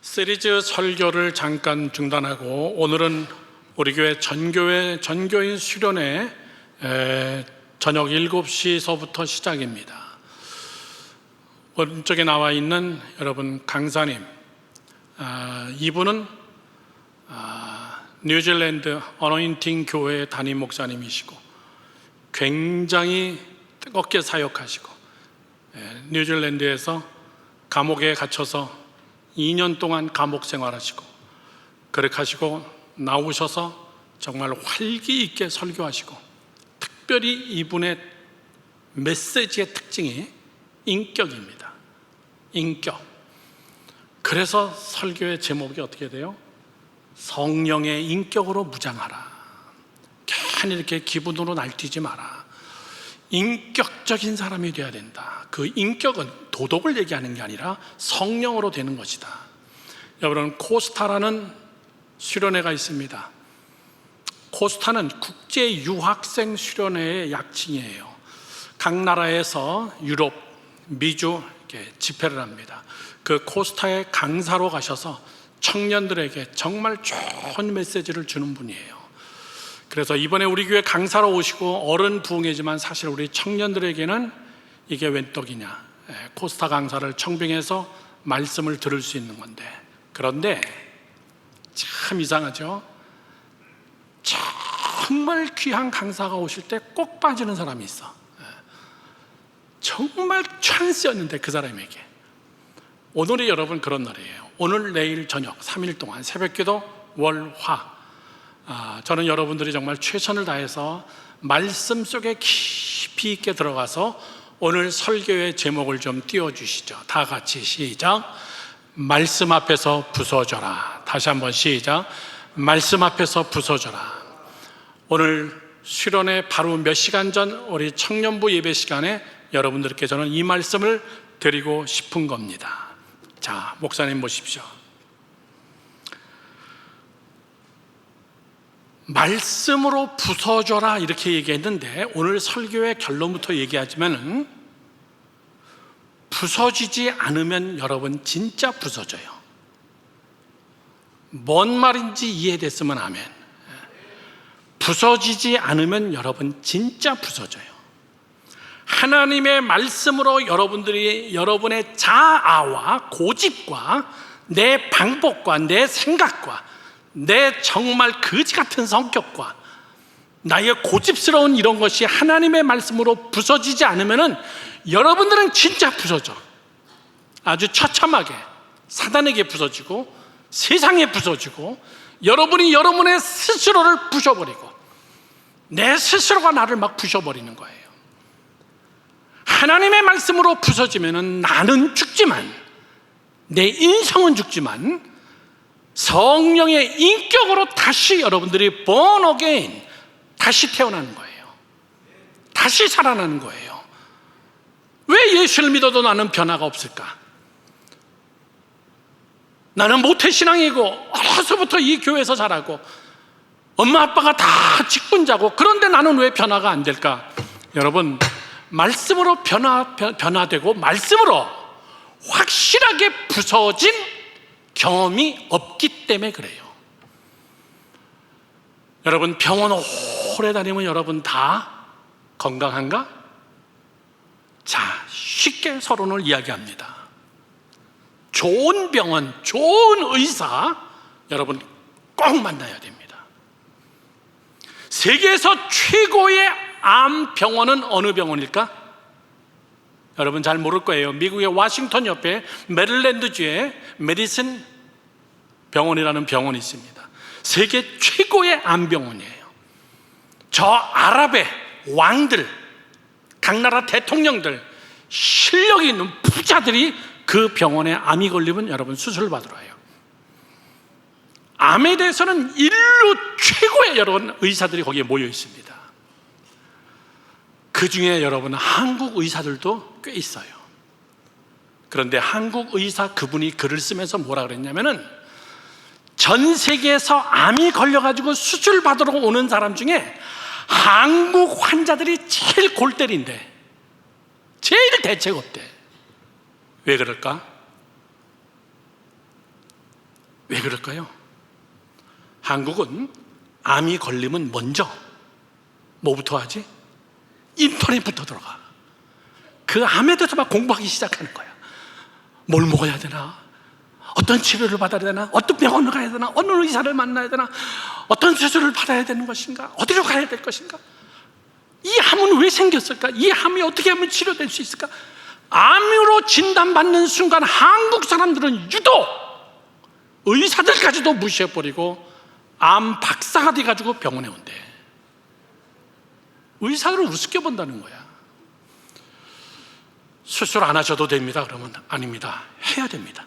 시리즈 설교를 잠깐 중단하고 오늘은 우리 교회 전교인 수련회 저녁 7시서부터 시작입니다. 오른쪽에 나와 있는 여러분 강사님, 이분은 뉴질랜드 어노인팅 교회 담임 목사님이시고 굉장히 뜨겁게 사역하시고 뉴질랜드에서 감옥에 갇혀서 2년 동안 감옥 생활하시고 그렇게 하시고 나오셔서 정말 활기 있게 설교하시고, 특별히 이분의 메시지의 특징이 인격입니다. 인격. 그래서 설교의 제목이 어떻게 돼요? 성령의 인격으로 무장하라. 괜히 이렇게 기분으로 날뛰지 마라. 인격적인 사람이 되어야 된다. 그 인격은 도덕을 얘기하는 게 아니라 성령으로 되는 것이다. 여러분, 코스타라는 수련회가 있습니다. 코스타는 국제 유학생 수련회의 약칭이에요. 각 나라에서 유럽, 미주 이렇게 집회를 합니다. 그 코스타의 강사로 가셔서 청년들에게 정말 좋은 메시지를 주는 분이에요. 그래서 이번에 우리 교회 강사로 오시고 어른 부흥회지만 사실 우리 청년들에게는 이게 웬 떡이냐. 코스타 강사를 청빙해서 말씀을 들을 수 있는 건데, 그런데 참 이상하죠. 정말 귀한 강사가 오실 때 꼭 빠지는 사람이 있어. 정말 찬스였는데 그 사람에게. 오늘이 여러분 그런 날이에요. 오늘 내일 저녁 3일 동안 새벽기도 월화, 저는 여러분들이 정말 최선을 다해서 말씀 속에 깊이 있게 들어가서 오늘 설교의 제목을 좀 띄워주시죠. 다 같이 시작. 말씀 앞에서 부서져라. 다시 한번 시작. 말씀 앞에서 부서져라. 오늘 수련회 바로 몇 시간 전 우리 청년부 예배 시간에 여러분들께 저는 이 말씀을 드리고 싶은 겁니다. 자, 목사님 보십시오. 말씀으로 부서져라 이렇게 얘기했는데, 오늘 설교의 결론부터 얘기하자면 부서지지 않으면 여러분 진짜 부서져요. 뭔 말인지 이해됐으면 아멘. 부서지지 않으면 여러분 진짜 부서져요. 하나님의 말씀으로 여러분들이 여러분의 자아와 고집과 내 방법과 내 생각과 내 정말 거지 같은 성격과 나의 고집스러운 이런 것이 하나님의 말씀으로 부서지지 않으면 여러분들은 진짜 부서져. 아주 처참하게 사단에게 부서지고 세상에 부서지고 여러분이 여러분의 스스로를 부셔버리고 내 스스로가 나를 막 부셔버리는 거예요. 하나님의 말씀으로 부서지면 나는 죽지만, 내 인성은 죽지만 성령의 인격으로 다시 여러분들이 born again, 다시 태어나는 거예요. 다시 살아나는 거예요. 왜 예수를 믿어도 나는 변화가 없을까? 나는 모태신앙이고 어려서부터 이 교회에서 자라고 엄마 아빠가 다 직분자고, 그런데 나는 왜 변화가 안 될까? 여러분, 말씀으로 변화되고 말씀으로 확실하게 부서진 경험이 없기 때문에 그래요. 여러분, 병원 오래 다니면 여러분 다 건강한가? 자, 쉽게 서론을 이야기합니다. 좋은 병원, 좋은 의사 여러분 꼭 만나야 됩니다. 세계에서 최고의 암 병원은 어느 병원일까? 여러분 잘 모를 거예요. 미국의 워싱턴 옆에 메릴랜드주에 메디슨 병원이라는 병원이 있습니다. 세계 최고의 암병원이에요. 저 아랍의 왕들, 각 나라 대통령들, 실력 있는 부자들이 그 병원에 암이 걸리면 여러분 수술을 받으러 와요. 암에 대해서는 인류 최고의 여러분 의사들이 거기에 모여 있습니다. 그 중에 여러분 한국 의사들도 꽤 있어요. 그런데 한국 의사 그분이 글을 쓰면서 뭐라 그랬냐면은, 전 세계에서 암이 걸려가지고 수술 받으러 오는 사람 중에 한국 환자들이 제일 골 때린대. 제일 대책 없대. 왜 그럴까? 왜 그럴까요? 한국은 암이 걸리면 먼저 뭐부터 하지? 인터넷부터 들어가. 그 암에 대해서 막 공부하기 시작하는 거야. 뭘 먹어야 되나? 어떤 치료를 받아야 되나? 어떤 병원을 가야 되나? 어느 의사를 만나야 되나? 어떤 수술을 받아야 되는 것인가? 어디로 가야 될 것인가? 이 암은 왜 생겼을까? 이 암이 어떻게 하면 치료될 수 있을까? 암으로 진단받는 순간 한국 사람들은 유독 의사들까지도 무시해버리고 암 박사가 돼가지고 병원에 온대. 의사들을 우습게 본다는 거야. 수술 안 하셔도 됩니다. 그러면 아닙니다. 해야 됩니다.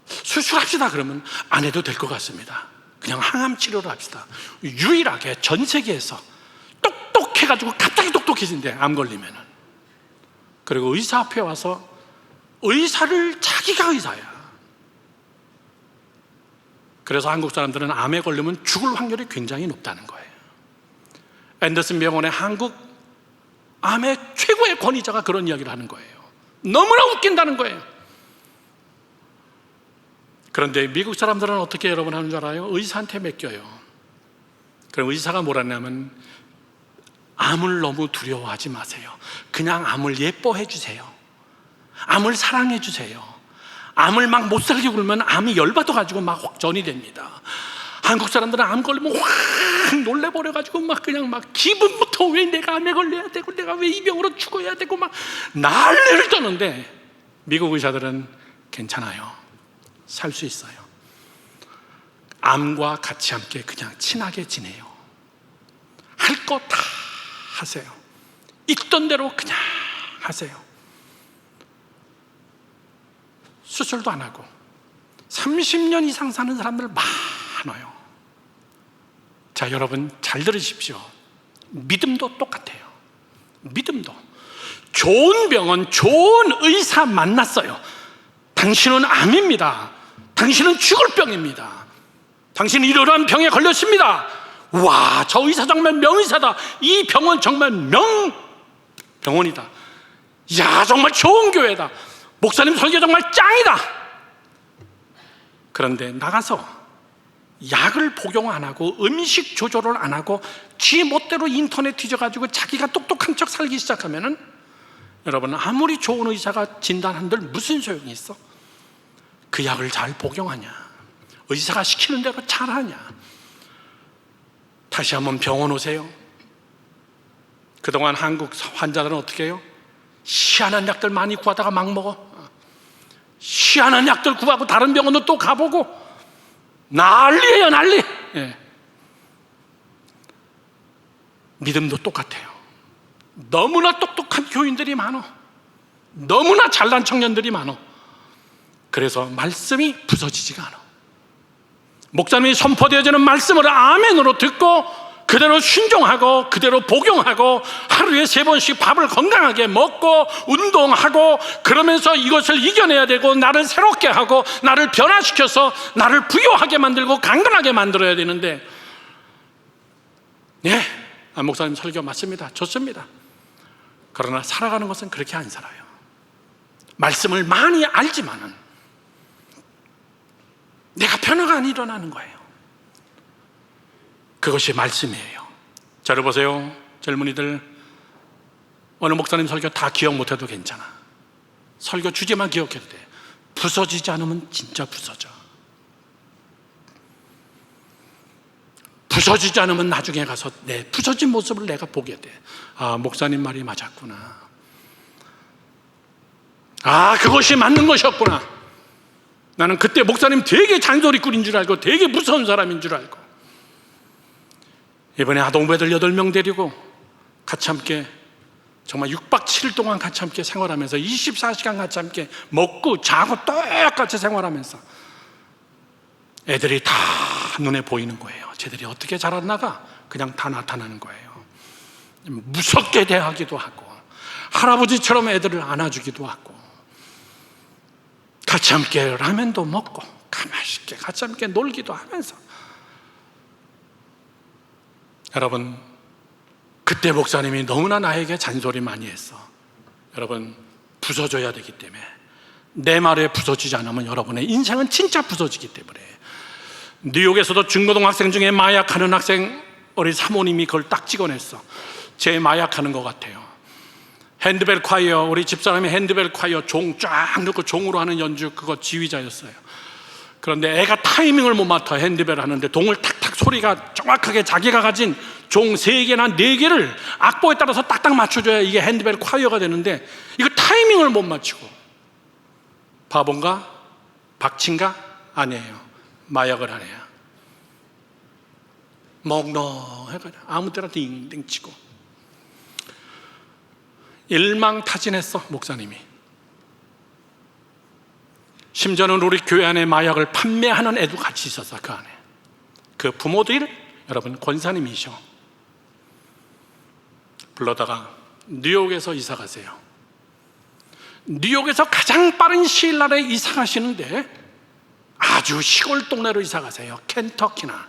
수술합시다. 그러면 안 해도 될 것 같습니다. 그냥 항암 치료를 합시다. 유일하게 전 세계에서 똑똑해가지고 갑자기 똑똑해진대, 암 걸리면은. 그리고 의사 앞에 와서 의사를 자기가 의사야. 그래서 한국 사람들은 암에 걸리면 죽을 확률이 굉장히 높다는 거예요. 앤더슨 병원의 한국 암의 최고의 권위자가 그런 이야기를 하는 거예요. 너무나 웃긴다는 거예요. 그런데 미국 사람들은 어떻게 여러분 하는 줄 알아요? 의사한테 맡겨요. 그럼 의사가 뭐라냐면 암을 너무 두려워하지 마세요. 그냥 암을 예뻐해 주세요. 암을 사랑해 주세요. 암을 막 못 살게 굴면 암이 열받아가지고 막 확전이 됩니다. 한국 사람들은 암 걸리면 확 놀래버려가지고 막 그냥 막 기분부터 왜 내가 암에 걸려야 되고 내가 왜 이 병으로 죽어야 되고 막 난리를 떠는데 미국 의사들은 괜찮아요. 살 수 있어요. 암과 같이 함께 그냥 친하게 지내요. 할 거 다 하세요. 있던 대로 그냥 하세요. 수술도 안 하고 30년 이상 사는 사람들 많아요. 자, 여러분 잘 들으십시오. 믿음도 똑같아요. 믿음도 좋은 병원, 좋은 의사 만났어요. 당신은 암입니다. 당신은 죽을 병입니다. 당신은 이러한 병에 걸렸습니다. 와, 저 의사 정말 명의사다. 이 병원 정말 명병원이다. 야, 정말 좋은 교회다. 목사님 설교 정말 짱이다. 그런데 나가서 약을 복용 안 하고 음식 조절을 안 하고 지 멋대로 인터넷 뒤져가지고 자기가 똑똑한 척 살기 시작하면은 여러분 아무리 좋은 의사가 진단한들 무슨 소용이 있어? 그 약을 잘 복용하냐? 의사가 시키는 대로 잘하냐? 다시 한번 병원 오세요. 그동안 한국 환자들은 어떻게 해요? 희한한 약들 많이 구하다가 막 먹어. 희한한 약들 구하고 다른 병원도 또 가보고 난리예요, 난리. 예. 믿음도 똑같아요. 너무나 똑똑한 교인들이 많어. 너무나 잘난 청년들이 많어. 그래서 말씀이 부서지지가 않아. 목사님이 선포되어지는 말씀을 아멘으로 듣고 그대로 순종하고 그대로 복용하고 하루에 3번씩 밥을 건강하게 먹고 운동하고 그러면서 이것을 이겨내야 되고 나를 새롭게 하고 나를 변화시켜서 나를 부유하게 만들고 강건하게 만들어야 되는데, 네, 목사님 설교 맞습니다. 좋습니다. 그러나 살아가는 것은 그렇게 안 살아요. 말씀을 많이 알지만은 내가 변화가 안 일어나는 거예요. 그것이 말씀이에요. 자, 여러분 보세요. 젊은이들, 어느 목사님 설교 다 기억 못해도 괜찮아. 설교 주제만 기억해도 돼. 부서지지 않으면 진짜 부서져. 부서지지 않으면 나중에 가서 내 부서진 모습을 내가 보게 돼. 아, 목사님 말이 맞았구나. 아, 그것이 맞는 것이었구나. 나는 그때 목사님 되게 잔소리꾼인 줄 알고 되게 무서운 사람인 줄 알고, 이번에 아동부애들 8명 데리고 같이 함께 정말 6박 7일 동안 같이 함께 생활하면서 24시간 같이 함께 먹고 자고 똑같이 생활하면서 애들이 다 눈에 보이는 거예요. 쟤들이 어떻게 자랐나가 그냥 다 나타나는 거예요. 무섭게 대하기도 하고 할아버지처럼 애들을 안아주기도 하고 같이 함께 라면도 먹고 가만있게 같이 함께 놀기도 하면서, 여러분 그때 목사님이 너무나 나에게 잔소리 많이 했어. 여러분 부서져야 되기 때문에 내 말에 부서지지 않으면 여러분의 인생은 진짜 부서지기 때문에. 뉴욕에서도 중고등학생 중에 마약하는 학생, 우리 사모님이 그걸 딱 찍어냈어. 제 마약하는 것 같아요. 핸드벨 콰이어, 우리 집사람이 핸드벨 콰이어 종 쫙 넣고 종으로 하는 연주, 그거 지휘자였어요. 그런데 애가 타이밍을 못 맡아. 핸드벨 하는데 동을 탁탁 소리가 정확하게 자기가 가진 종 3개나 4개를 악보에 따라서 딱딱 맞춰줘야 이게 핸드벨 콰이어가 되는데, 이거 타이밍을 못 맞추고. 바본가? 박친가? 아니에요. 마약을 하네요. 멍멍해가지고 아무 때나 딩딩 치고. 일망타진했어, 목사님이. 심지어는 우리 교회 안에 마약을 판매하는 애도 같이 있었어. 그 안에 그 부모들, 여러분 권사님이셔. 불러다가 뉴욕에서 이사 가세요. 뉴욕에서 가장 빠른 시일 날에 이사 가시는데 아주 시골 동네로 이사 가세요. 켄터키나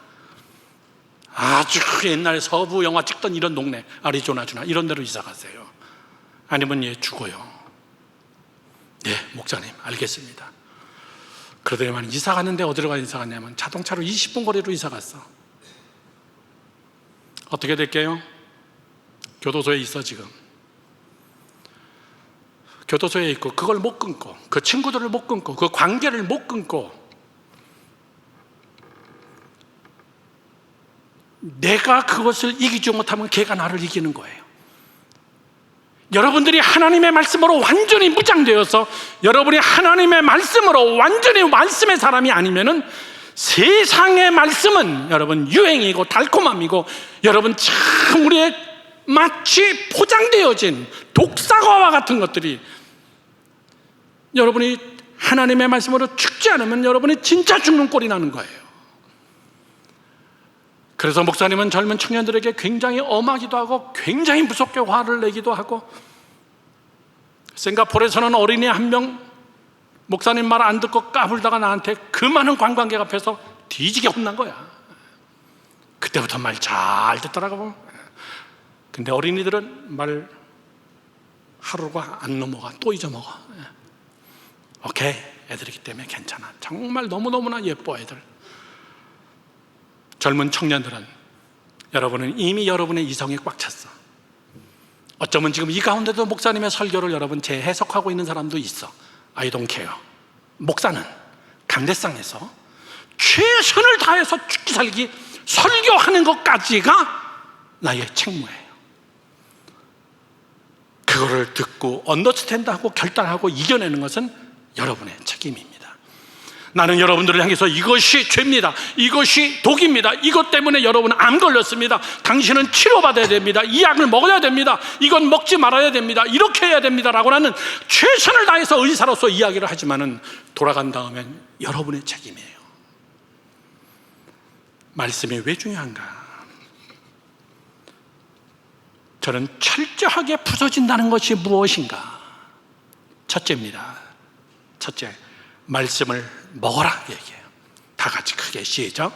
아주 옛날 서부 영화 찍던 이런 동네, 아리조나주나 이런 데로 이사 가세요. 아니면 얘 죽어요. 네, 목사님 알겠습니다. 그러더니만 이사 갔는데 어디로 가 이사 갔냐면 자동차로 20분 거리로 이사 갔어. 어떻게 될게요? 교도소에 있어. 지금 교도소에 있고, 그걸 못 끊고, 그 친구들을 못 끊고, 그 관계를 못 끊고, 내가 그것을 이기지 못하면 걔가 나를 이기는 거예요. 여러분들이 하나님의 말씀으로 완전히 무장되어서 여러분이 하나님의 말씀으로 완전히 말씀의 사람이 아니면은 세상의 말씀은 여러분 유행이고 달콤함이고, 여러분 참 우리의 마치 포장되어진 독사과와 같은 것들이, 여러분이 하나님의 말씀으로 죽지 않으면 여러분이 진짜 죽는 꼴이 나는 거예요. 그래서 목사님은 젊은 청년들에게 굉장히 엄하기도 하고 굉장히 무섭게 화를 내기도 하고, 싱가포르에서는 어린이 한 명 목사님 말 안 듣고 까불다가 나한테 그 많은 관광객 앞에서 뒤지게 혼난 거야. 그때부터 말 잘 듣더라고. 근데 어린이들은 말 하루가 안 넘어가. 또 잊어먹어. 오케이, 애들이기 때문에 괜찮아. 정말 너무너무나 예뻐 애들. 젊은 청년들은, 여러분은 이미 여러분의 이성에 꽉 찼어. 어쩌면 지금 이 가운데도 목사님의 설교를 여러분 재해석하고 있는 사람도 있어. I don't care. 목사는 강대상에서 최선을 다해서 죽기 살기 설교하는 것까지가 나의 책무예요. 그거를 듣고 언더스탠드하고 결단하고 이겨내는 것은 여러분의 책임입니다. 나는 여러분들을 향해서 이것이 죄입니다, 이것이 독입니다, 이것 때문에 여러분 암 걸렸습니다, 당신은 치료받아야 됩니다, 이 약을 먹어야 됩니다, 이건 먹지 말아야 됩니다, 이렇게 해야 됩니다 라고 하는 최선을 다해서 의사로서 이야기를 하지만은 돌아간 다음엔 여러분의 책임이에요. 말씀이 왜 중요한가? 저는 철저하게 부서진다는 것이 무엇인가? 첫째입니다. 첫째, 말씀을 먹어라 얘기해요. 다 같이 크게 시작.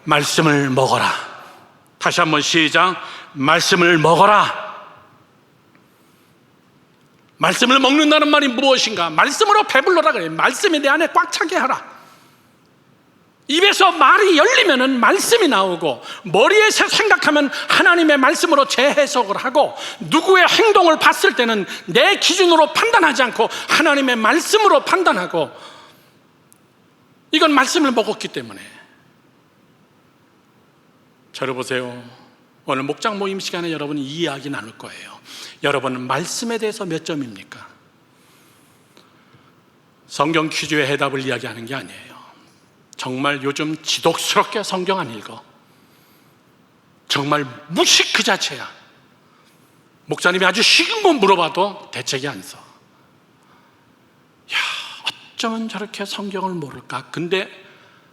말씀을 먹어라. 다시 한번 시작. 말씀을 먹어라. 말씀을 먹는다는 말이 무엇인가? 말씀으로 배불러라 그래요. 말씀이 내 안에 꽉 차게 하라. 입에서 말이 열리면은 말씀이 나오고, 머리에서 생각하면 하나님의 말씀으로 재해석을 하고, 누구의 행동을 봤을 때는 내 기준으로 판단하지 않고 하나님의 말씀으로 판단하고, 이건 말씀을 먹었기 때문에. 저를 보세요. 오늘 목장 모임 시간에 여러분이 이 이야기 나눌 거예요. 여러분은 말씀에 대해서 몇 점입니까? 성경 퀴즈의 해답을 이야기하는 게 아니에요. 정말 요즘 지독스럽게 성경 안 읽어. 정말 무식 그 자체야. 목사님이 아주 쉬운 거 물어봐도 대책이 안 써. 야, 어쩌면 저렇게 성경을 모를까? 근데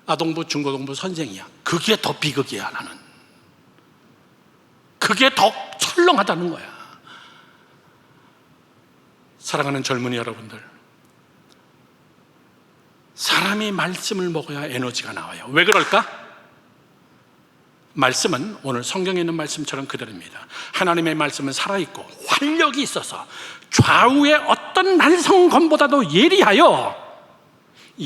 아동부, 중고등부 선생이야. 그게 더 비극이야, 나는. 그게 더 설렁하다는 거야. 사랑하는 젊은이 여러분들, 사람이 말씀을 먹어야 에너지가 나와요. 왜 그럴까? 말씀은 오늘 성경에 있는 말씀처럼 그대로입니다. 하나님의 말씀은 살아있고 활력이 있어서 좌우의 어떤 날성검보다도 예리하여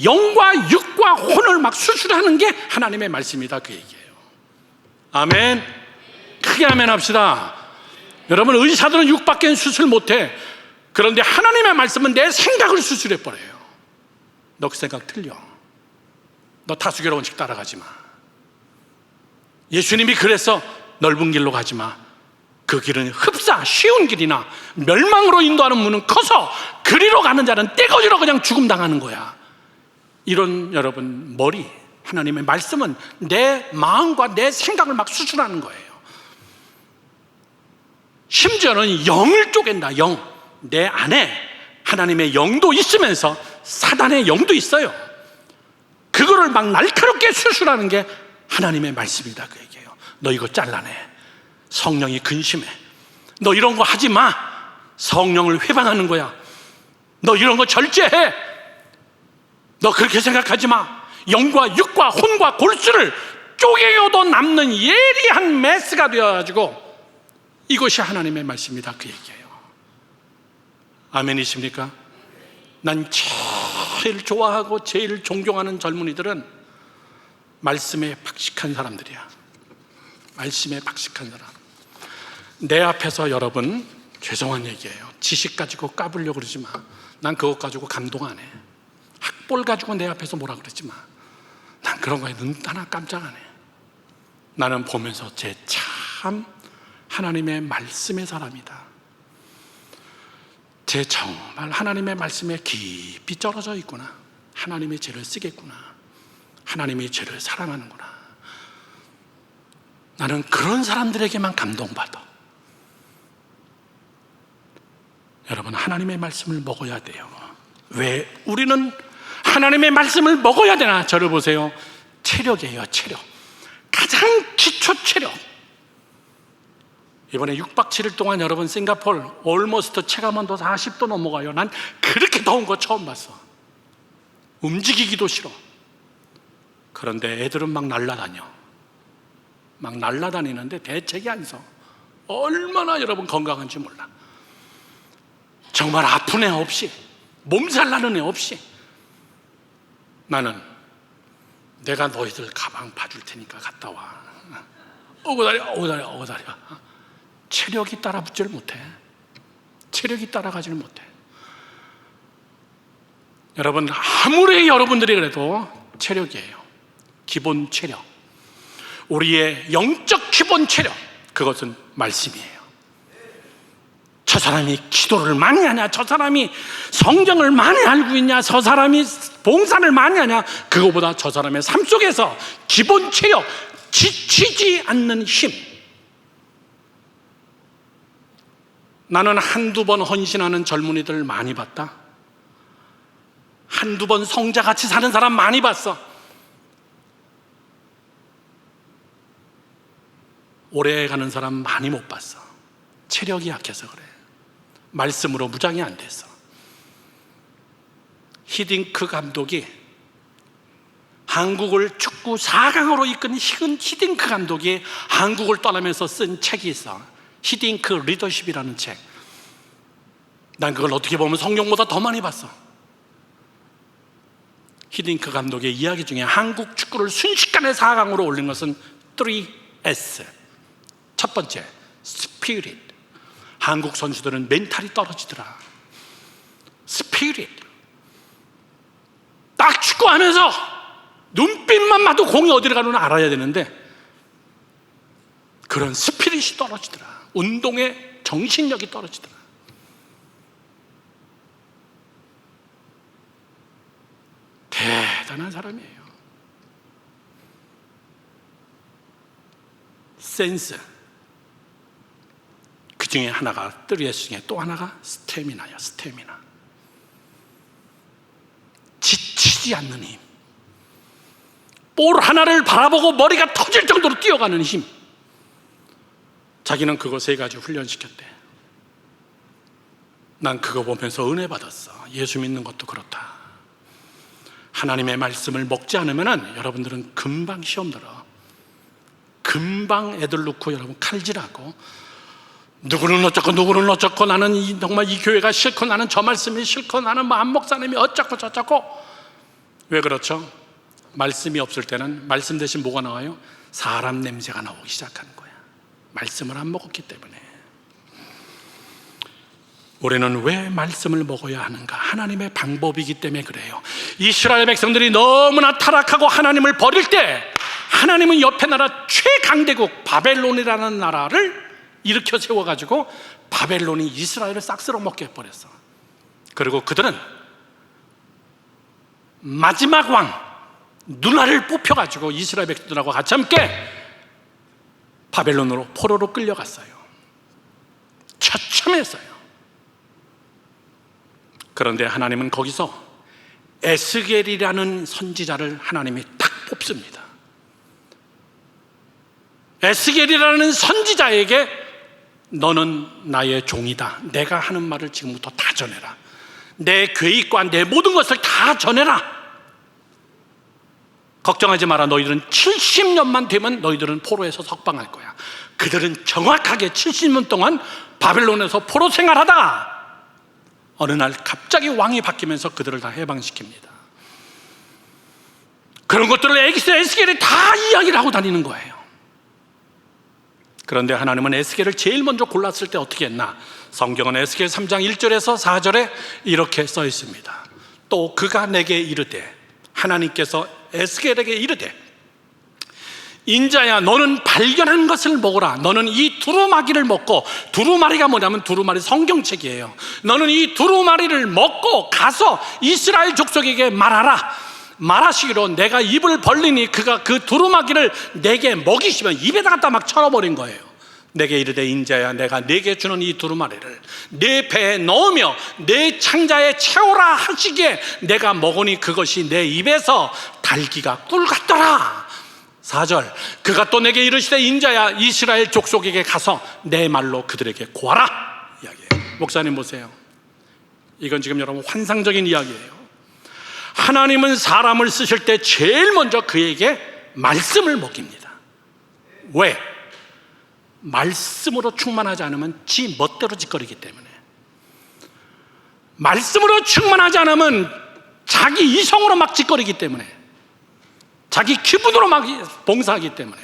영과 육과 혼을 막 수술하는 게 하나님의 말씀이다, 그 얘기예요. 아멘. 크게 아멘 합시다. 여러분, 의사들은 육밖에 수술 못해. 그런데 하나님의 말씀은 내 생각을 수술해버려요. 너 그 생각 틀려. 너 다수결 원칙 따라가지 마. 예수님이 그래서 넓은 길로 가지 마. 그 길은 흡사 쉬운 길이나 멸망으로 인도하는 문은 커서 그리로 가는 자는 떼거지로 그냥 죽음 당하는 거야. 이런 여러분 머리, 하나님의 말씀은 내 마음과 내 생각을 막 수술하는 거예요. 심지어는 영을 쪼갠다. 영. 내 안에 하나님의 영도 있으면서 사단의 영도 있어요. 그거를 막 날카롭게 수술하는 게 하나님의 말씀이다, 그 얘기예요. 너 이거 잘라내. 성령이 근심해. 너 이런 거 하지 마. 성령을 회방하는 거야. 너 이런 거 절제해. 너 그렇게 생각하지 마. 영과 육과 혼과 골수를 쪼개어도 남는 예리한 메스가 되어가지고 이것이 하나님의 말씀이다, 그 얘기예요. 아멘이십니까? 난 제일 좋아하고 제일 존경하는 젊은이들은 말씀에 박식한 사람들이야. 말씀에 박식한 사람. 내 앞에서 여러분, 죄송한 얘기예요. 지식 가지고 까불려고 그러지 마. 난 그것 가지고 감동 안 해. 학벌 가지고 내 앞에서 뭐라 그러지 마. 난 그런 거에 눈 하나 깜짝 안 해. 나는 보면서 쟤 참 하나님의 말씀의 사람이다. 쟤 정말 하나님의 말씀에 깊이 쩔어져 있구나. 하나님의 죄를 쓰겠구나. 하나님의 죄를 사랑하는구나. 나는 그런 사람들에게만 감동받아. 여러분, 하나님의 말씀을 먹어야 돼요. 왜 우리는 하나님의 말씀을 먹어야 되나? 저를 보세요. 체력이에요, 체력. 가장 기초 체력. 이번에 6박 7일 동안 여러분 싱가포르 올머스트 체감온도 40도 넘어가요. 난 그렇게 더운 거 처음 봤어. 움직이기도 싫어. 그런데 애들은 막 날아다녀. 막 날아다니는데 대책이 안 서. 얼마나 여러분 건강한지 몰라. 정말 아픈 애 없이, 몸살 나는 애 없이. 나는 내가 너희들 가방 봐줄 테니까 갔다 와. 오고 다려. 체력이 따라붙지를 못해. 체력이 따라가지를 못해. 여러분, 아무리 여러분들이 그래도 체력이에요. 기본 체력. 우리의 영적 기본 체력, 그것은 말씀이에요. 저 사람이 기도를 많이 하냐, 저 사람이 성경을 많이 알고 있냐, 저 사람이 봉사를 많이 하냐, 그거보다 저 사람의 삶 속에서 기본 체력, 지치지 않는 힘. 나는 한두 번 헌신하는 젊은이들 많이 봤다. 한두 번 성자같이 사는 사람 많이 봤어. 오래 가는 사람 많이 못 봤어. 체력이 약해서 그래. 말씀으로 무장이 안 됐어. 히딩크 감독이, 한국을 축구 4강으로 이끈 히딩크 감독이 한국을 떠나면서 쓴 책이 있어. 히딩크 리더십이라는 책. 난 그걸 어떻게 보면 성경보다 더 많이 봤어. 히딩크 감독의 이야기 중에 한국 축구를 순식간에 4강으로 올린 것은 3S. 첫 번째, 스피릿. 한국 선수들은 멘탈이 떨어지더라. 스피릿. 딱 축구하면서 눈빛만 봐도 공이 어디로 가는지 알아야 되는데 그런 스피릿이 떨어지더라. 운동의 정신력이 떨어지더라. 대단한 사람이에요. 센스. 그 중에 하나가 3S 중에 또 하나가 스태미나야. 스태미나. 지치지 않는 힘. 볼 하나를 바라보고 머리가 터질 정도로 뛰어가는 힘. 자기는 그거 3가지 훈련시켰대. 난 그거 보면서 은혜 받았어. 예수 믿는 것도 그렇다. 하나님의 말씀을 먹지 않으면 여러분들은 금방 시험 들어. 금방 애들 놓고 여러분 칼질하고, 누구는 어쩌고 누구는 어쩌고, 나는 정말 이 교회가 싫고, 나는 저 말씀이 싫고, 나는 뭐 안 목사님이 어쩌고 저쩌고. 왜 그렇죠? 말씀이 없을 때는 말씀 대신 뭐가 나와요? 사람 냄새가 나오기 시작하는 거야. 말씀을 안 먹었기 때문에. 우리는 왜 말씀을 먹어야 하는가? 하나님의 방법이기 때문에 그래요. 이스라엘 백성들이 너무나 타락하고 하나님을 버릴 때, 하나님은 옆에 나라 최강대국 바벨론이라는 나라를 일으켜 세워가지고 바벨론이 이스라엘을 싹 쓸어먹게 해버렸어. 그리고 그들은 마지막 왕 누나를 뽑혀가지고 이스라엘 백성들하고 같이 함께 바벨론으로 포로로 끌려갔어요. 처참했어요. 그런데 하나님은 거기서 에스겔이라는 선지자를 하나님이 딱 뽑습니다. 에스겔이라는 선지자에게 너는 나의 종이다. 내가 하는 말을 지금부터 다 전해라. 내 계획과 내 모든 것을 다 전해라. 걱정하지 마라. 너희들은 70년만 되면 너희들은 포로에서 석방할 거야. 그들은 정확하게 70년 동안 바벨론에서 포로 생활하다가 어느 날 갑자기 왕이 바뀌면서 그들을 다 해방시킵니다. 그런 것들을 에스겔이 다 이야기를 하고 다니는 거예요. 그런데 하나님은 에스겔을 제일 먼저 골랐을 때 어떻게 했나? 성경은 에스겔 3장 1절에서 4절에 이렇게 써 있습니다. 또 그가 내게 이르되, 하나님께서 에스겔에게 이르되, 인자야 너는 발견한 것을 먹어라. 너는 이 두루마기를 먹고, 두루마리가 뭐냐면 두루마리 성경책이에요. 너는 이 두루마리를 먹고 가서 이스라엘 족속에게 말하시기로 내가 입을 벌리니 그가 그 두루마기를 내게 먹이시면, 입에다 갖다 막 쳐버린 거예요. 내게 이르되 인자야 내가 내게 주는 이 두루마리를 내 배에 넣으며 내 창자에 채우라 하시기에 내가 먹으니 그것이 내 입에서 달기가 꿀 같더라. 4절, 그가 또 내게 이르시되 인자야 이스라엘 족속에게 가서 내 말로 그들에게 고하라 이야기해요. 목사님 보세요. 이건 지금 여러분 환상적인 이야기예요. 하나님은 사람을 쓰실 때 제일 먼저 그에게 말씀을 먹입니다. 왜? 말씀으로 충만하지 않으면 지 멋대로 짓거리기 때문에. 말씀으로 충만하지 않으면 자기 이성으로 막 짓거리기 때문에, 자기 기분으로 막 봉사하기 때문에.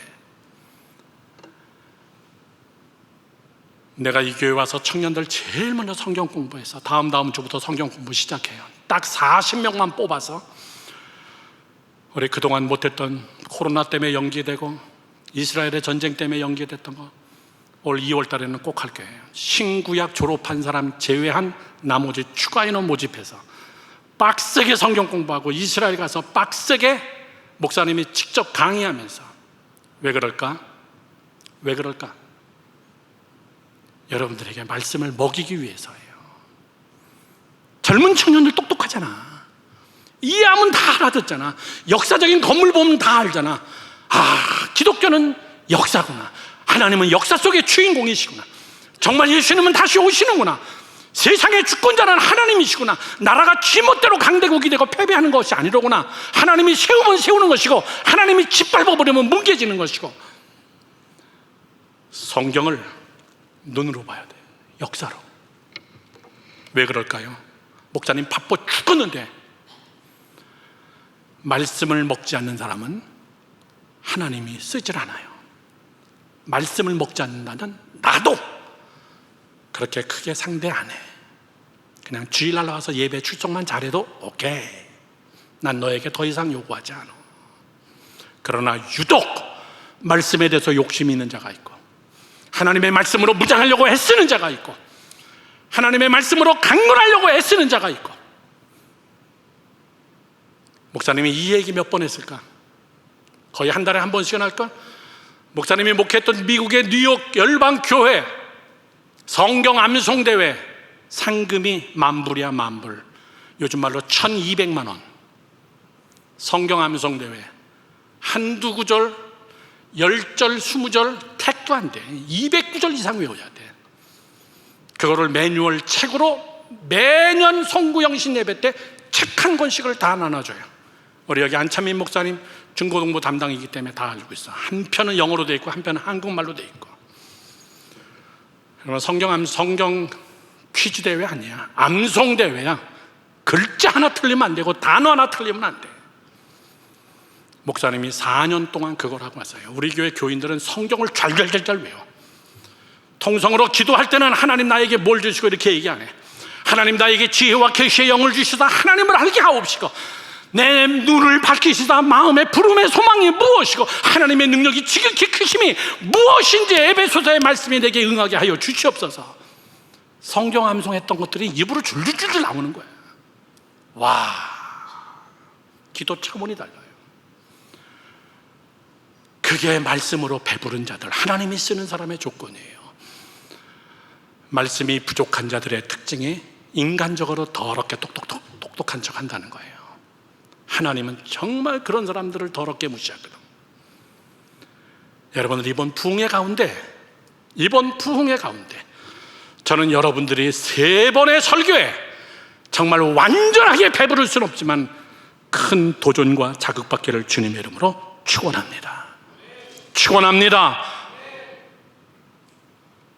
내가 이 교회 와서 청년들 제일 먼저 성경 공부해서 다음 주부터 성경 공부 시작해요. 딱 40명만 뽑아서 우리 그동안 못했던 코로나 때문에 연기되고 이스라엘의 전쟁 때문에 연기됐던 거 올 2월 달에는 꼭 할 거예요. 신구약 졸업한 사람 제외한 나머지 추가 인원 모집해서 빡세게 성경 공부하고 이스라엘 가서 빡세게 목사님이 직접 강의하면서. 왜 그럴까? 왜 그럴까? 여러분들에게 말씀을 먹이기 위해서예요. 젊은 청년들 똑똑하잖아. 이해하면 다 알아듣잖아. 역사적인 건물 보면 다 알잖아. 아, 기독교는 역사구나. 하나님은 역사 속의 주인공이시구나. 정말 예수님은 다시 오시는구나. 세상의 주권자는 하나님이시구나. 나라가 지멋대로 강대국이 되고 패배하는 것이 아니로구나. 하나님이 세우면 세우는 것이고 하나님이 짓밟아버리면 뭉개지는 것이고. 성경을 눈으로 봐야 돼요. 역사로. 왜 그럴까요? 목사님 바빠 죽었는데 말씀을 먹지 않는 사람은 하나님이 쓰질 않아요. 말씀을 먹지 않는다는 나도 그렇게 크게 상대 안 해. 그냥 주일날 나와서 예배 출석만 잘해도 오케이. 난 너에게 더 이상 요구하지 않아. 그러나 유독 말씀에 대해서 욕심이 있는 자가 있고, 하나님의 말씀으로 무장하려고 애쓰는 자가 있고, 하나님의 말씀으로 강론하려고 애쓰는 자가 있고. 목사님이 이 얘기 몇 번 했을까? 거의 한 달에 한 번씩은 할까? 목사님이 목회했던 미국의 뉴욕 열방교회 성경 암송대회 상금이 만불이야, 만불. 요즘 말로 1200만 원. 성경 암송대회 한두 구절, 10절, 20절 택도 안 돼. 200구절 이상 외워야 돼. 그거를 매뉴얼 책으로 매년 송구영신 예배 때 책 한 권씩을 다 나눠줘요. 우리 여기 안찬민 목사님 중고등부 담당이기 때문에 다 알고 있어. 한편은 영어로 돼 있고 한편은 한국말로 돼 있고. 그러면 성경 퀴즈 대회 아니야. 암송 대회야. 글자 하나 틀리면 안 되고 단어 하나 틀리면 안 돼. 목사님이 4년 동안 그걸 하고 왔어요. 우리 교회 교인들은 성경을 잘 외워. 통성으로 기도할 때는 하나님 나에게 뭘 주시고 이렇게 얘기 안 해. 하나님 나에게 지혜와 계시의 영을 주시다 하나님을 알게 하옵시고 내 눈을 밝히시다 마음의 부름의 소망이 무엇이고 하나님의 능력이 지극히 크심이 무엇인지 에베소서의 말씀이 내게 응하게 하여 주시옵소서. 성경 암송했던 것들이 입으로 줄줄줄 나오는 거예요. 와, 기도 차원이 달라요. 그게 말씀으로 배부른 자들, 하나님이 쓰는 사람의 조건이에요. 말씀이 부족한 자들의 특징이 인간적으로 더럽게 똑똑한 척 한다는 거예요. 하나님은 정말 그런 사람들을 더럽게 무시하거든. 여러분들 이번 부흥회 가운데 저는 여러분들이 3번의 설교에 정말 완전하게 배부를 수는 없지만 큰 도전과 자극받기를 주님의 이름으로 축원합니다.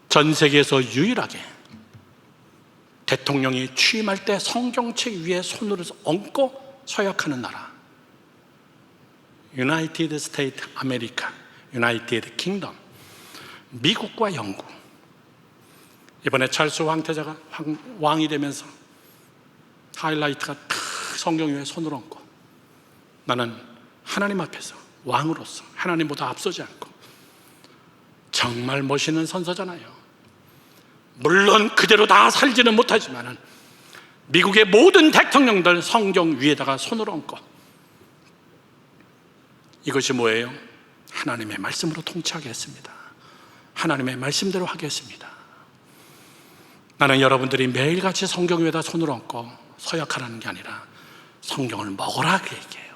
전 세계에서 유일하게 대통령이 취임할 때 성경책 위에 손을 얹고 서약하는 나라, 유나이티드 스테이트 아메리카, 유나이티드 킹덤, 미국과 영국. 이번에 찰스 황태자가 왕이 되면서 하이라이트가 탁 성경 위에 손을 얹고 나는 하나님 앞에서 왕으로서 하나님보다 앞서지 않고. 정말 멋있는 선서잖아요. 물론 그대로 다 살지는 못하지만 미국의 모든 대통령들 성경 위에다가 손을 얹고. 이것이 뭐예요? 하나님의 말씀으로 통치하겠습니다. 하나님의 말씀대로 하겠습니다. 나는 여러분들이 매일같이 성경 위에다 손을 얹고 서약하라는 게 아니라 성경을 먹으라 그 얘기해요.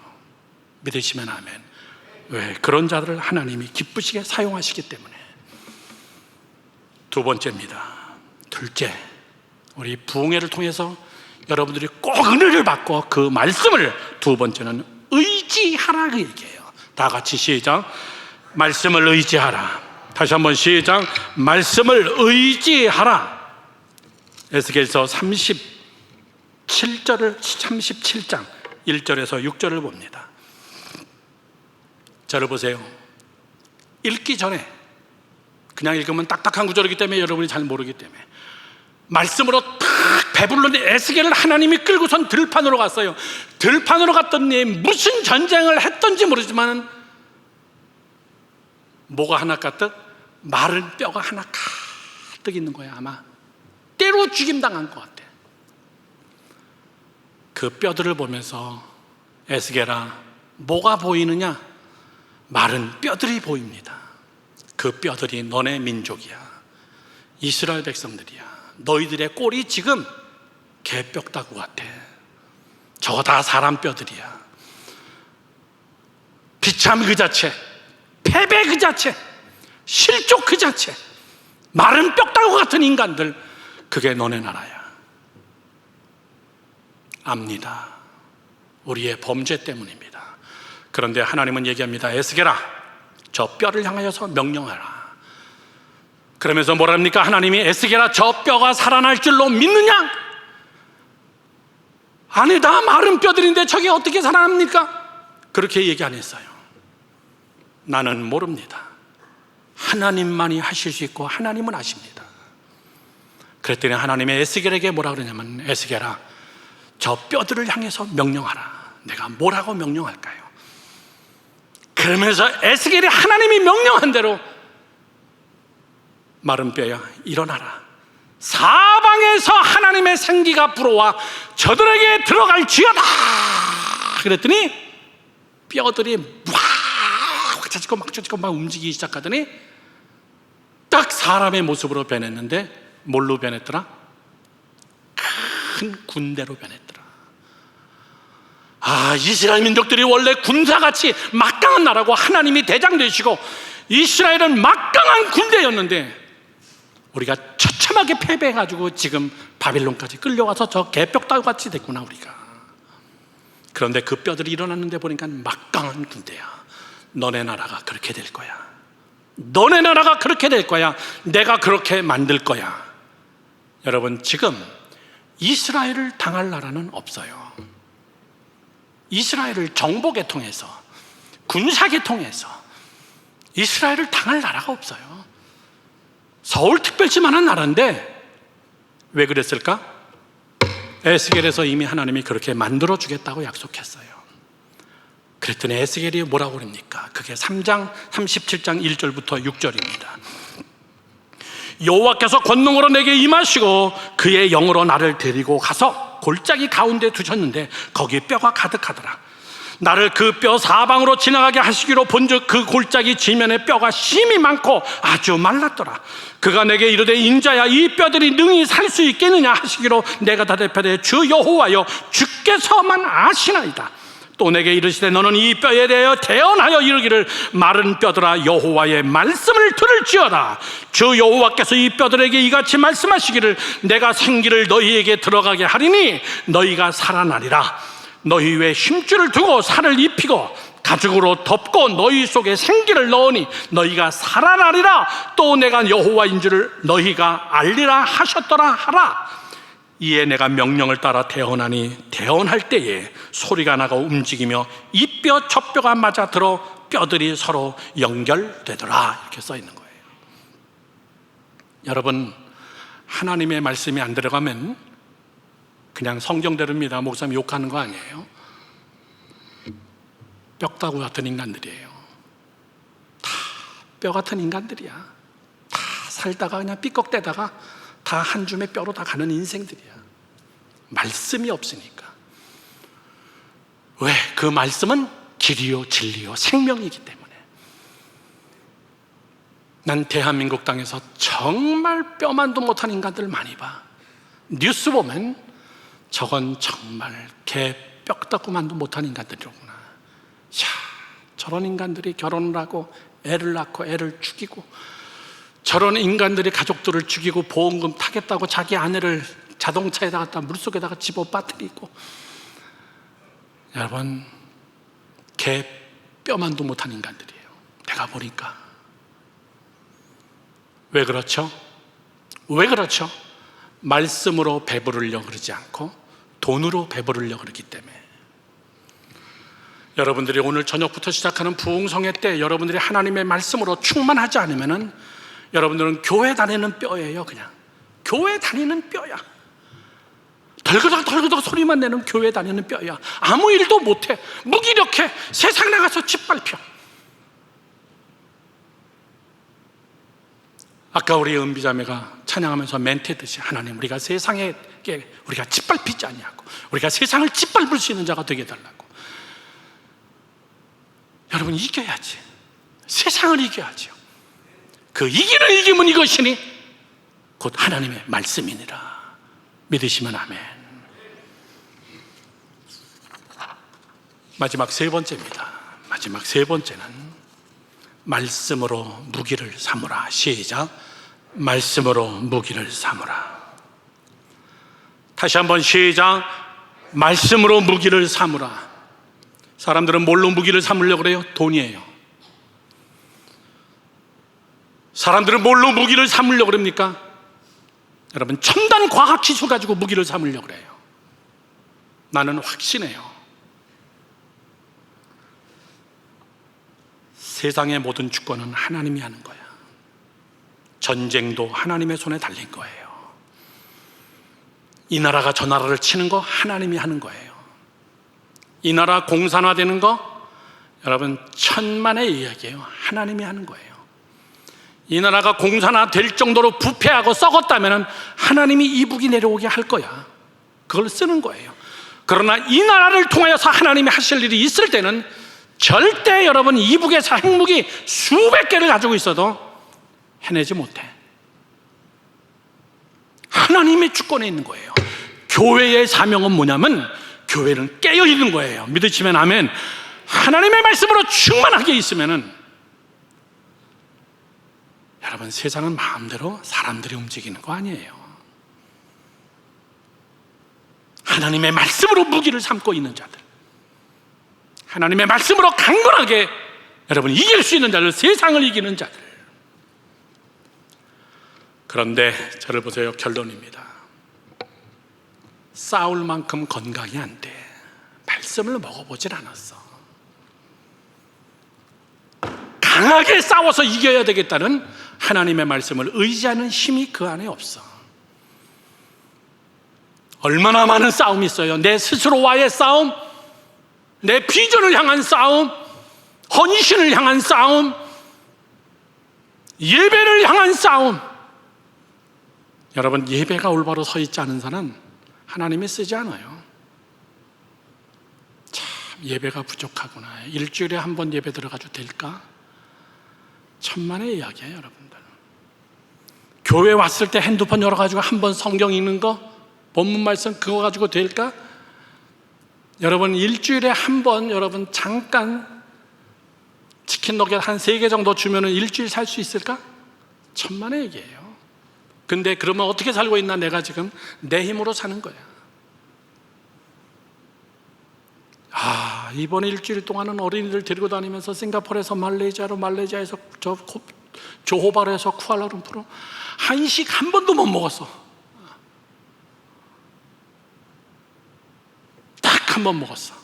믿으시면 아멘. 왜? 그런 자들을 하나님이 기쁘시게 사용하시기 때문에. 두 번째입니다. 둘째, 우리 부흥회를 통해서 여러분들이 꼭 은혜를 받고 그 말씀을, 두 번째는 의지하라 그 얘기해요. 다 같이 시작. 말씀을 의지하라. 다시 한번 시작. 말씀을 의지하라. 에스겔서 37장 1절에서 6절을 봅니다. 저를 보세요. 읽기 전에 그냥 읽으면 딱딱한 구절이기 때문에 여러분이 잘 모르기 때문에 말씀으로 탁 배불른 에스겔을 하나님이 끌고선 들판으로 갔어요. 들판으로 갔더니 무슨 전쟁을 했던지 모르지만 뭐가 하나 가득 마른 뼈가 하나 가득 있는 거야. 아마 때로 죽임당한 것 같아. 그 뼈들을 보면서 에스겔아, 뭐가 보이느냐? 마른 뼈들이 보입니다. 그 뼈들이 너네 민족이야. 이스라엘 백성들이야. 너희들의 꼴이 지금 개뼈다구 같아. 저거 다 사람 뼈들이야. 비참 그 자체, 패배 그 자체, 실족 그 자체, 마른 뼈다구 같은 인간들, 그게 너네 나라야. 압니다. 우리의 범죄 때문입니다. 그런데 하나님은 얘기합니다. 에스겔아, 저 뼈를 향하여서 명령하라. 그러면서 뭐랍니까? 하나님이 에스겔아, 저 뼈가 살아날 줄로 믿느냐? 아니다, 마른 뼈들인데 저게 어떻게 살아납니까? 그렇게 얘기 안 했어요. 나는 모릅니다. 하나님만이 하실 수 있고 하나님은 아십니다. 그랬더니 하나님이 에스겔에게 뭐라 그러냐면, 에스겔아, 저 뼈들을 향해서 명령하라. 내가 뭐라고 명령할까요? 그러면서 에스겔이 하나님이 명령한 대로 마른 뼈야 일어나라. 사방에서 하나님의 생기가 불어와 저들에게 들어갈 지어다. 그랬더니 뼈들이 막 차지고 막 움직이기 시작하더니 딱 사람의 모습으로 변했는데 뭘로 변했더라? 큰 군대로 변했더라. 아, 이스라엘 민족들이 원래 군사같이 막강한 나라고 하나님이 대장 되시고 이스라엘은 막강한 군대였는데 우리가 처참하게 패배해가지고 지금 바빌론까지 끌려와서 저 개벽다구같이 됐구나 우리가. 그런데 그 뼈들이 일어났는데 보니까 막강한 군대야. 너네 나라가 그렇게 될 거야. 너네 나라가 그렇게 될 거야. 내가 그렇게 만들 거야. 여러분, 지금 이스라엘을 당할 나라는 없어요. 이스라엘을 정보계통해서, 군사계통해서 이스라엘을 당할 나라가 없어요. 서울특별시만한 나라인데 왜 그랬을까? 에스겔에서 이미 하나님이 그렇게 만들어 주겠다고 약속했어요. 그랬더니 에스겔이 뭐라고 그럽니까? 그게 3장 37장 1절부터 6절입니다. 여호와께서 권능으로 내게 임하시고 그의 영으로 나를 데리고 가서 골짜기 가운데 두셨는데 거기 뼈가 가득하더라. 나를 그 뼈 사방으로 지나가게 하시기로 본즉 그 골짜기 지면에 뼈가 심이 많고 아주 말랐더라. 그가 내게 이르되 인자야 이 뼈들이 능히 살 수 있겠느냐 하시기로 내가 대답하되 주 여호와여 주께서만 아시나이다. 또 내게 이르시되 너는 이 뼈에 대하여 대언하여 이르기를 마른 뼈들아 여호와의 말씀을 들을지어다. 주 여호와께서 이 뼈들에게 이같이 말씀하시기를 내가 생기를 너희에게 들어가게 하리니 너희가 살아나리라. 너희 위에 힘줄을 두고 살을 입히고 가죽으로 덮고 너희 속에 생기를 넣으니 너희가 살아나리라. 또 내가 여호와인 줄을 너희가 알리라 하셨더라 하라. 이에 내가 명령을 따라 대언하니 대언할 때에 소리가 나고 움직이며 이 뼈 저 뼈가 맞아 들어 뼈들이 서로 연결되더라. 이렇게 써 있는 거예요. 여러분, 하나님의 말씀이 안 들어가면 그냥 성경대로입니다. 목사님 욕하는 거 아니에요. 뼈다구 같은 인간들이에요. 다 뼈 같은 인간들이야. 다 살다가 그냥 삐걱대다가 다 한 줌의 뼈로 다 가는 인생들이야. 말씀이 없으니까. 왜? 그 말씀은 길이요 진리요 생명이기 때문에. 난 대한민국 땅에서 정말 뼈만도 못한 인간들 많이 봐. 뉴스 보면 저건 정말 개 뼈다구만도 못한 인간들이로구나. 야, 저런 인간들이 결혼을 하고 애를 낳고 애를 죽이고, 저런 인간들이 가족들을 죽이고 보험금 타겠다고 자기 아내를 자동차에다 갖다 물속에다가 집어 빠뜨리고. 여러분, 개 뼈만도 못한 인간들이에요. 내가 보니까. 왜 그렇죠? 왜 그렇죠? 말씀으로 배부르려고 그러지 않고 돈으로 배부르려고 그러기 때문에. 여러분들이 오늘 저녁부터 시작하는 부흥성회 때 여러분들이 하나님의 말씀으로 충만하지 않으면은 여러분들은 교회 다니는 뼈예요. 그냥 교회 다니는 뼈야. 덜그덕 소리만 내는 교회 다니는 뼈야. 아무 일도 못해. 무기력해. 세상 나가서 짓밟혀. 아까 우리 은비자매가 찬양하면서 멘트했듯이 하나님, 우리가 세상에 우리가 짓밟히지 아니하고 우리가 세상을 짓밟을 수 있는 자가 되게 해달라고. 여러분, 이겨야지. 세상을 이겨야죠. 그 이기는 이김은 이것이니 곧 하나님의 말씀이니라. 믿으시면 아멘. 마지막 세 번째입니다. 마지막 세 번째는 말씀으로 무기를 삼으라. 시작. 말씀으로 무기를 삼으라. 다시 한번 시작. 말씀으로 무기를 삼으라. 사람들은 뭘로 무기를 삼으려고 그래요? 돈이에요. 사람들은 뭘로 무기를 삼으려고 그럽니까? 여러분, 첨단 과학 기술 가지고 무기를 삼으려고 그래요. 나는 확신해요. 세상의 모든 주권은 하나님이 하는 거야. 전쟁도 하나님의 손에 달린 거예요. 이 나라가 저 나라를 치는 거 하나님이 하는 거예요. 이 나라 공산화되는 거 여러분 천만의 이야기예요. 하나님이 하는 거예요. 이 나라가 공산화될 정도로 부패하고 썩었다면 하나님이 이북이 내려오게 할 거야. 그걸 쓰는 거예요. 그러나 이 나라를 통하여서 하나님이 하실 일이 있을 때는 절대 여러분 이북에서 핵무기 수백 개를 가지고 있어도 해내지 못해. 하나님의 주권에 있는 거예요. 교회의 사명은 뭐냐면 교회는 깨어 있는 거예요. 믿으시면 아멘. 하나님의 말씀으로 충만하게 있으면은 여러분, 세상은 마음대로 사람들이 움직이는 거 아니에요. 하나님의 말씀으로 무기를 삼고 있는 자들, 하나님의 말씀으로 강건하게 여러분 이길 수 있는 자들, 세상을 이기는 자들. 그런데 저를 보세요. 결론입니다. 싸울 만큼 건강이 안 돼. 말씀을 먹어보질 않았어. 강하게 싸워서 이겨야 되겠다는 하나님의 말씀을 의지하는 힘이 그 안에 없어. 얼마나 많은 싸움이 있어요. 내 스스로와의 싸움, 내 비전을 향한 싸움, 헌신을 향한 싸움, 예배를 향한 싸움. 여러분, 예배가 올바로 서 있지 않은 사람 하나님이 쓰지 않아요. 참 예배가 부족하구나. 일주일에 한 번 예배 들어가도 될까? 천만의 이야기예요, 여러분들. 교회 왔을 때 핸드폰 열어가지고 한 번 성경 읽는 거, 본문 말씀 그거 가지고 될까? 여러분, 일주일에 한 번 여러분 잠깐 치킨 너겟 한 3개 정도 주면은 일주일 살 수 있을까? 천만의 얘기예요. 근데 그러면 어떻게 살고 있나? 내가 지금 내 힘으로 사는 거야. 이번 일주일 동안은 어린이들 데리고 다니면서 싱가포르에서 말레이시아에서 조호바르에서 쿠알라룸푸르 한식 한 번도 못 먹었어. 딱 한 번 먹었어.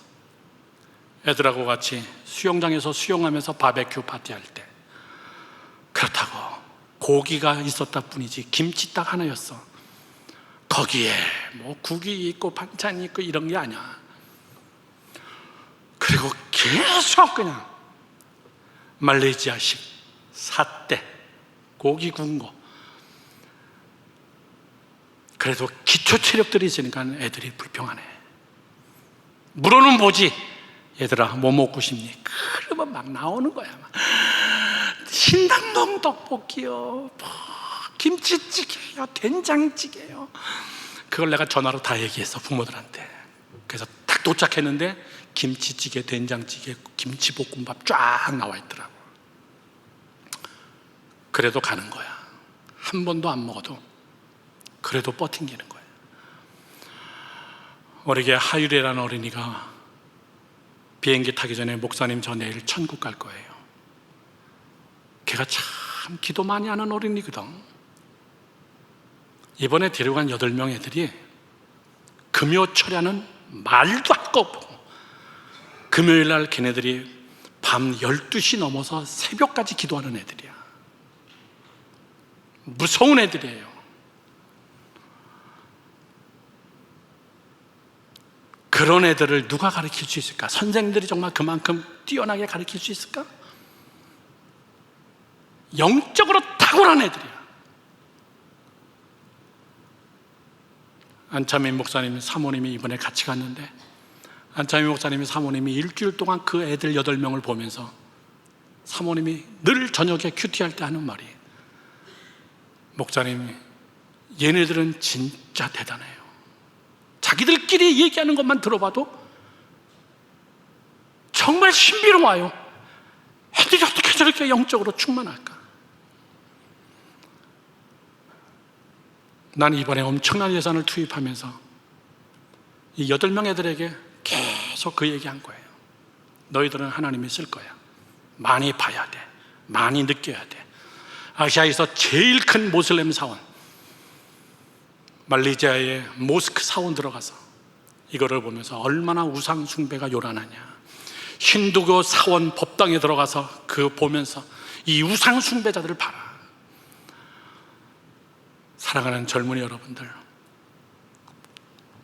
애들하고 같이 수영장에서 수영하면서 바베큐 파티할 때. 그렇다고 고기가 있었다 뿐이지 김치 딱 하나였어. 거기에 뭐 국이 있고 반찬이 있고 이런 게 아니야. 그리고 계속 그냥 말레이시아식 사태, 고기 구운 거. 그래도 기초 체력들이 있으니까 애들이 불평하네. 물어는 보지. 얘들아 뭐 먹고 싶니? 그러면 막 나오는 거야. 막. 신당동 떡볶이요, 김치찌개요, 된장찌개요. 그걸 내가 전화로 다 얘기했어, 부모들한테. 그래서 딱 도착했는데 김치찌개, 된장찌개, 김치볶음밥 쫙 나와 있더라고. 그래도 가는 거야. 한 번도 안 먹어도 그래도 버팅기는 거야. 우리에게 하율이라는 어린이가 비행기 타기 전에 목사님 저 내일 천국 갈 거예요. 걔가 참 기도 많이 하는 어린이거든. 이번에 데려간 8명 애들이 금요 철야는 말도 할 거 없고, 금요일 날 걔네들이 밤 12시 넘어서 새벽까지 기도하는 애들이야. 무서운 애들이에요. 그런 애들을 누가 가르칠 수 있을까? 선생님들이 정말 그만큼 뛰어나게 가르칠 수 있을까? 영적으로 탁월한 애들이야. 안창민 목사님 사모님이 이번에 같이 갔는데, 안창민 목사님이 사모님이 일주일 동안 그 애들 8명을 보면서 사모님이 늘 저녁에 큐티할 때 하는 말이, 목사님 얘네들은 진짜 대단해요. 자기들끼리 얘기하는 것만 들어봐도 정말 신비로워요. 애들이 어떻게 저렇게 영적으로 충만할까? 난 이번에 엄청난 예산을 투입하면서 이 8명 애들에게 계속 그 얘기한 거예요. 너희들은 하나님이 쓸 거야. 많이 봐야 돼. 많이 느껴야 돼. 아시아에서 제일 큰 모슬렘 사원, 말레이시아의 모스크 사원 들어가서 이거를 보면서 얼마나 우상 숭배가 요란하냐. 힌두교 사원 법당에 들어가서 그 보면서 이 우상 숭배자들을 봐라. 사랑하는 젊은이 여러분들,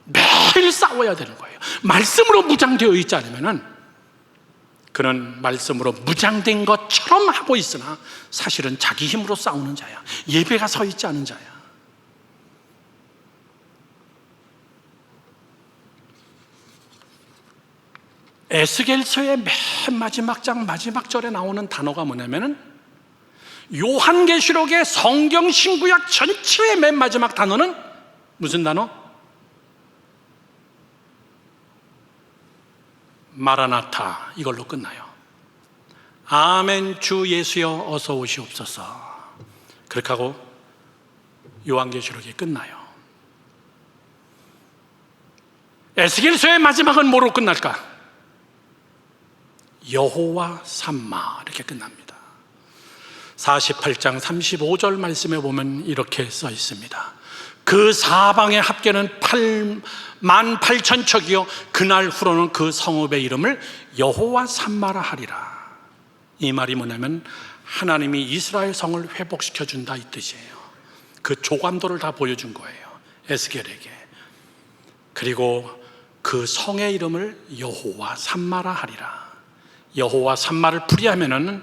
매일 싸워야 되는 거예요. 말씀으로 무장되어 있지 않으면은 그는 말씀으로 무장된 것처럼 하고 있으나 사실은 자기 힘으로 싸우는 자야. 예배가 서 있지 않은 자야. 에스겔서의 맨 마지막 장 마지막 절에 나오는 단어가 뭐냐면은 요한계시록의 성경 신구약 전체의 맨 마지막 단어는 무슨 단어? 마라나타. 이걸로 끝나요. 아멘 주 예수여 어서 오시옵소서. 그렇게 하고 요한계시록이 끝나요. 에스겔서의 마지막은 뭐로 끝날까? 여호와 삼마 이렇게 끝납니다. 48장 35절 말씀에 보면 이렇게 써 있습니다. 그 사방의 합계는 88,000척이요 그날 후로는 그 성읍의 이름을 여호와 삼마라 하리라. 이 말이 뭐냐면 하나님이 이스라엘 성을 회복시켜 준다 이 뜻이에요. 그 조감도를 다 보여준 거예요, 에스겔에게. 그리고 그 성의 이름을 여호와 삼마라 하리라. 여호와 삼마를 풀이하면은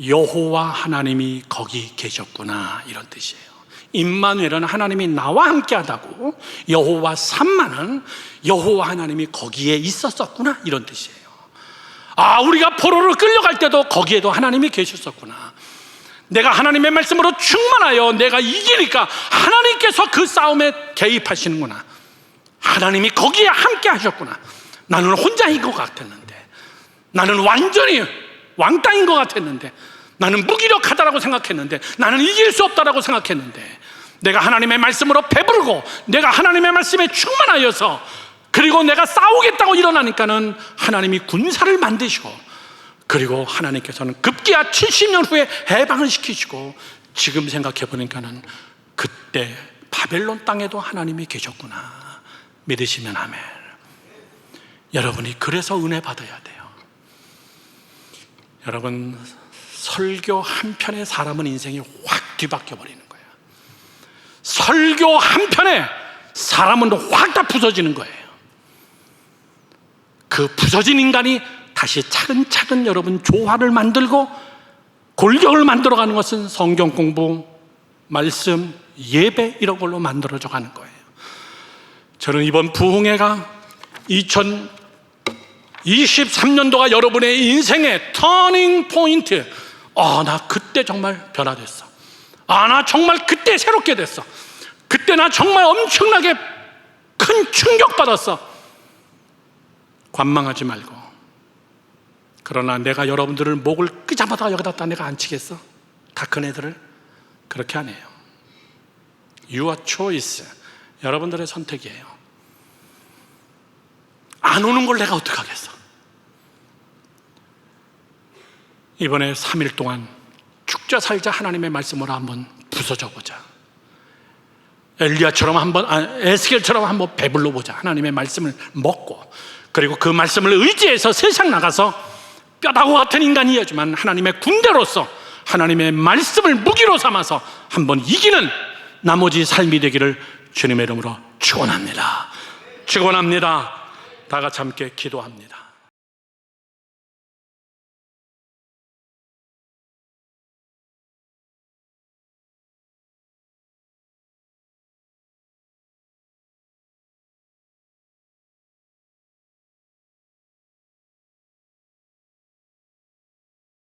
여호와 하나님이 거기 계셨구나 이런 뜻이에요. 임마누엘은 하나님이 나와 함께하다고, 여호와 삼마는 여호와 하나님이 거기에 있었었구나 이런 뜻이에요. 아, 우리가 포로로 끌려갈 때도 거기에도 하나님이 계셨었구나. 내가 하나님의 말씀으로 충만하여 내가 이기니까 하나님께서 그 싸움에 개입하시는구나. 하나님이 거기에 함께 하셨구나. 나는 혼자인 것 같았는데, 나는 완전히 왕따인 것 같았는데, 나는 무기력하다라고 생각했는데, 나는 이길 수 없다라고 생각했는데, 내가 하나님의 말씀으로 배부르고 내가 하나님의 말씀에 충만하여서, 그리고 내가 싸우겠다고 일어나니까는 하나님이 군사를 만드시고, 그리고 하나님께서는 급기야 70년 후에 해방을 시키시고, 지금 생각해 보니까는 그때 바벨론 땅에도 하나님이 계셨구나. 믿으시면 아멘. 여러분이 그래서 은혜 받아야 돼요. 여러분, 설교 한 편에 사람은 인생이 확 뒤바뀌어 버리는 거예요. 설교 한 편에 사람은 확 다 부서지는 거예요. 그 부서진 인간이 다시 차근차근 여러분 조화를 만들고 골격을 만들어가는 것은 성경 공부, 말씀, 예배 이런 걸로 만들어져 가는 거예요. 저는 이번 부흥회가 2023년도가 여러분의 인생의 터닝 포인트. 나 그때 정말 변화됐어. 나 정말 그때 새롭게 됐어. 그때 나 정말 엄청나게 큰 충격받았어. 관망하지 말고. 그러나 내가 여러분들을 목을 끄자마자 여기다 내가 앉히겠어? 다 큰 애들을? 그렇게 안 해요. Your choice. 여러분들의 선택이에요. 안 오는 걸 내가 어떡하겠어? 이번에 3일 동안 죽자 살자 하나님의 말씀으로 한번 부서져 보자. 엘리야처럼 한번, 에스겔처럼 한번 배불러 보자. 하나님의 말씀을 먹고, 그리고 그 말씀을 의지해서 세상 나가서 뼈다구 같은 인간이었지만 하나님의 군대로서 하나님의 말씀을 무기로 삼아서 한번 이기는 나머지 삶이 되기를 주님의 이름으로 축원합니다. 축원합니다. 다 같이 함께 기도합니다.